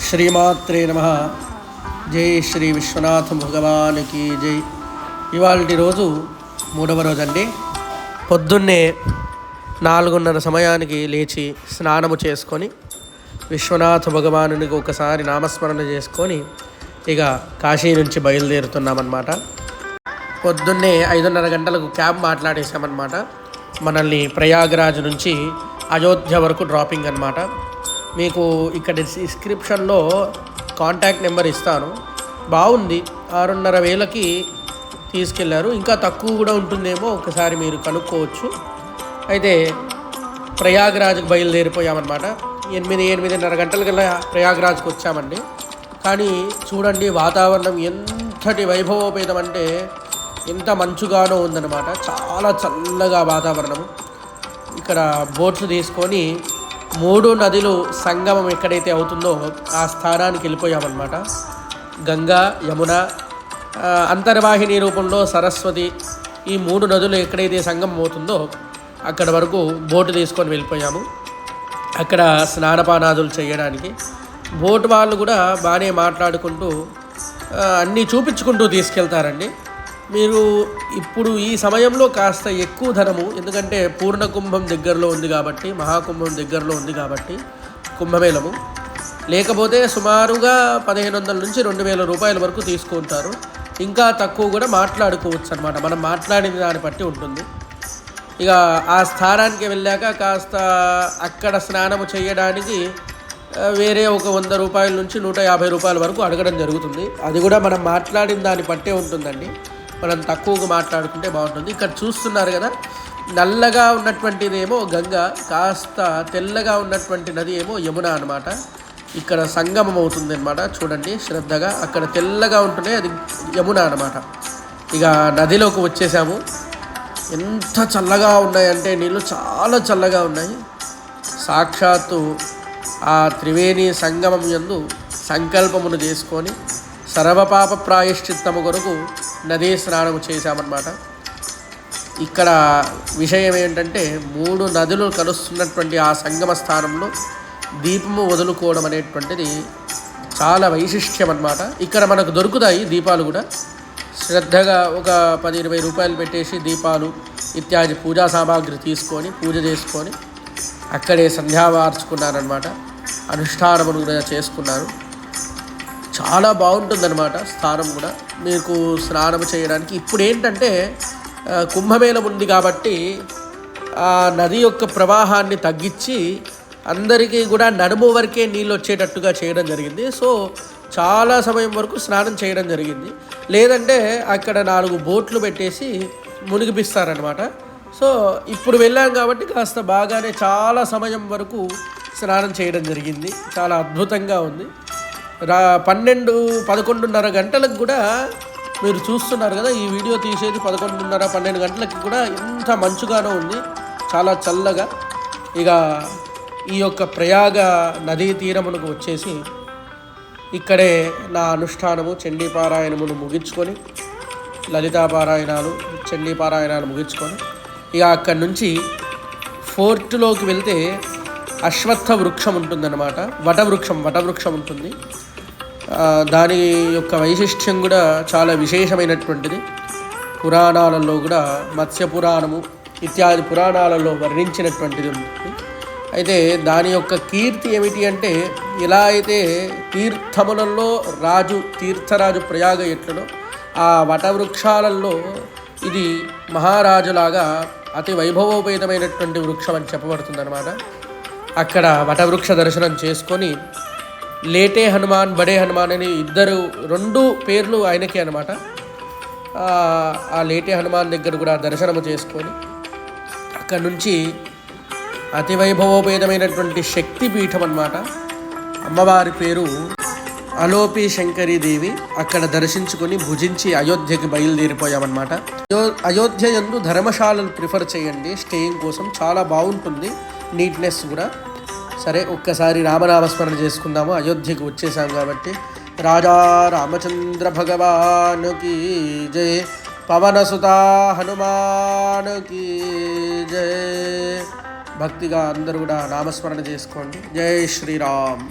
శ్రీమాత్రే నమః. జై శ్రీ విశ్వనాథ భగవానికి జై. ఇవాళ రోజు 3వ రోజు అండి. పొద్దున్నే 4:30 సమయానికి లేచి స్నానము చేసుకొని విశ్వనాథ భగవానునికి ఒకసారి నామస్మరణ చేసుకొని ఇక కాశీ నుంచి బయలుదేరుతున్నామన్నమాట. పొద్దున్నే 5:30 గంటలకు క్యాబ్ మాట్లాడేసామన్నమాట. మనల్ని ప్రయాగరాజ్ నుంచి అయోధ్య వరకు డ్రాపింగ్ అన్నమాట. మీకు ఇక్కడ డిస్క్రిప్షన్లో కాంటాక్ట్ నెంబర్ ఇస్తాను. బాగుంది, 6,500కి తీసుకెళ్లారు. ఇంకా తక్కువ కూడా ఉంటుందేమో, ఒకసారి మీరు కనుక్కోవచ్చు. అయితే ప్రయాగరాజ్కి బయలుదేరిపోయామన్నమాట. 8:30 గంటలకల్లా ప్రయాగరాజ్కి వచ్చామండి. కానీ చూడండి, వాతావరణం ఎంతటి వైభవోపేతం అంటే ఎంత మంచుగానో ఉందన్నమాట. చాలా చల్లగా వాతావరణము. ఇక్కడ బోట్స్ తీసుకొని 3 నదులు సంగమం ఎక్కడైతే అవుతుందో ఆ స్థానానికి వెళ్ళిపోయామన్నమాట. గంగా, యమున, అంతర్వాహిని రూపంలో సరస్వతి, ఈ 3 నదులు ఎక్కడైతే సంగమం అవుతుందో అక్కడ వరకు బోటు తీసుకొని వెళ్ళిపోయాము. అక్కడ స్నానపానాదులు చేయడానికి బోటు వాళ్ళు కూడా బాగానే మాట్లాడుకుంటూ అన్నీ చూపించుకుంటూ తీసుకెళ్తారండి. మీరు ఇప్పుడు ఈ సమయంలో కాస్త ఎక్కువ ధనము, ఎందుకంటే పూర్ణకుంభం దగ్గరలో ఉంది కాబట్టి, మహాకుంభం దగ్గరలో ఉంది కాబట్టి కుంభమేళము, లేకపోతే సుమారుగా 1,500 నుంచి 2,000 రూపాయల వరకు తీసుకుంటారు. ఇంకా తక్కువ కూడా మాట్లాడుకోవచ్చు అనమాట. మనం మాట్లాడిన దాన్ని బట్టి ఉంటుంది. ఇక ఆ స్థానానికి వెళ్ళాక కాస్త అక్కడ స్నానము చేయడానికి వేరే ఒక 100 రూపాయల నుంచి 150 రూపాయల వరకు అడగడం జరుగుతుంది. అది కూడా మనం మాట్లాడిన దాన్ని బట్టే ఉంటుందండి. మనం తక్కువగా మాట్లాడుకుంటే బాగుంటుంది. ఇక్కడ చూస్తున్నారు కదా, నల్లగా ఉన్నటువంటిదేమో గంగా, కాస్త తెల్లగా ఉన్నటువంటి నది ఏమో యమున అనమాట. ఇక్కడ సంగమం అవుతుంది అనమాట. చూడండి శ్రద్ధగా, అక్కడ తెల్లగా ఉంటూనే అది యమున అనమాట. ఇక నదిలోకి వచ్చేసాము. ఎంత చల్లగా ఉన్నాయంటే నీళ్ళు చాలా చల్లగా ఉన్నాయి. సాక్షాత్తు ఆ త్రివేణి సంగమం యందు సంకల్పమును చేసుకొని సర్వపాప ప్రాయశ్చిత్తము కొరకు నదీ స్నానము చేశామన్నమాట. ఇక్కడ విషయం ఏంటంటే 3 నదులు కలుస్తున్నటువంటి ఆ సంగమ స్థానంలో దీపము వదులుకోవడం అనేటువంటిది చాలా వైశిష్ట్యం అన్నమాట. ఇక్కడ మనకు దొరుకుతాయి దీపాలు కూడా. శ్రద్ధగా ఒక 10-20 రూపాయలు పెట్టేసి దీపాలు ఇత్యాది పూజా సామాగ్రి తీసుకొని పూజ చేసుకొని అక్కడే సంధ్యావార్చుకున్నారనమాట. అనుష్ఠానమును కూడా చేసుకున్నారు. చాలా బాగుంటుందన్నమాట స్థానం కూడా. మీకు స్నానం చేయడానికి ఇప్పుడు ఏంటంటే కుంభమేళం ఉంది కాబట్టి ఆ నది యొక్క ప్రవాహాన్ని తగ్గించి అందరికీ కూడా నడుము వరకే నీళ్ళు వచ్చేటట్టుగా చేయడం జరిగింది. సో చాలా సమయం వరకు స్నానం చేయడం జరిగింది. లేదంటే అక్కడ 4 బోట్లు పెట్టేసి మునిగిపిస్తారనమాట. సో ఇప్పుడు వెళ్ళాం కాబట్టి కాస్త బాగానే చాలా సమయం వరకు స్నానం చేయడం జరిగింది. చాలా అద్భుతంగా ఉంది. 11:30 గంటలకు కూడా మీరు చూస్తున్నారు కదా, ఈ వీడియో తీసేది 11:30-12 గంటలకి కూడా ఎంత మంచుగానో ఉంది, చాలా చల్లగా. ఇక ఈ యొక్క ప్రయాగ నదీ తీరమునకు వచ్చేసి ఇక్కడే నా అనుష్ఠానము చండీపారాయణమును ముగించుకొని, లలితాపారాయణాలు, చండీపారాయణాలు ముగించుకొని ఇక అక్కడి నుంచి ఫోర్ట్లోకి వెళ్తే అశ్వత్థ వృక్షం ఉంటుందన్నమాట. వటవృక్షం ఉంటుంది. దాని యొక్క వైశిష్ట్యం కూడా చాలా విశేషమైనటువంటిది. పురాణాలలో కూడా మత్స్య పురాణము ఇత్యాది పురాణాలలో వర్ణించినటువంటిది ఉంటుంది. అయితే దాని యొక్క కీర్తి ఏమిటి అంటే, ఇలా అయితే తీర్థములలో తీర్థరాజు ప్రయాగ ఎట్లలో ఆ వటవృక్షాలలో ఇది మహారాజులాగా అతి వైభవోపేతమైనటువంటి వృక్షం అని చెప్పబడుతుందన్నమాట. అక్కడ వటవృక్ష దర్శనం చేసుకొని లేటే హనుమాన్, బడే హనుమాన్ అని 2 పేర్లు ఆయనకే అనమాట. ఆ లేటే హనుమాన్ దగ్గర కూడా దర్శనము చేసుకొని అక్కడి నుంచి అతి వైభవోపేతమైనటువంటి శక్తిపీఠం అన్నమాట. అమ్మవారి పేరు అలోపి శంకరీదేవి. అక్కడ దర్శించుకొని భుజించి అయోధ్యకి బయలుదేరిపోయామన్నమాట. అయోధ్య యందు ధర్మశాలలు ప్రిఫర్ చేయండి స్టేయింగ్ కోసం, చాలా బాగుంటుంది, నీట్నెస్ కూడా. సరే, ఒక్కసారి రామనామస్మరణ చేసుకుందాము. అయోధ్యకి వచ్చేసాం కాబట్టి. రాజా రామచంద్ర భగవానుకి జయ, పవనసుత హనుమానుకి జయ. భక్తిగా అందరూ కూడా నామస్మరణ చేసుకోండి. జై శ్రీరామ్.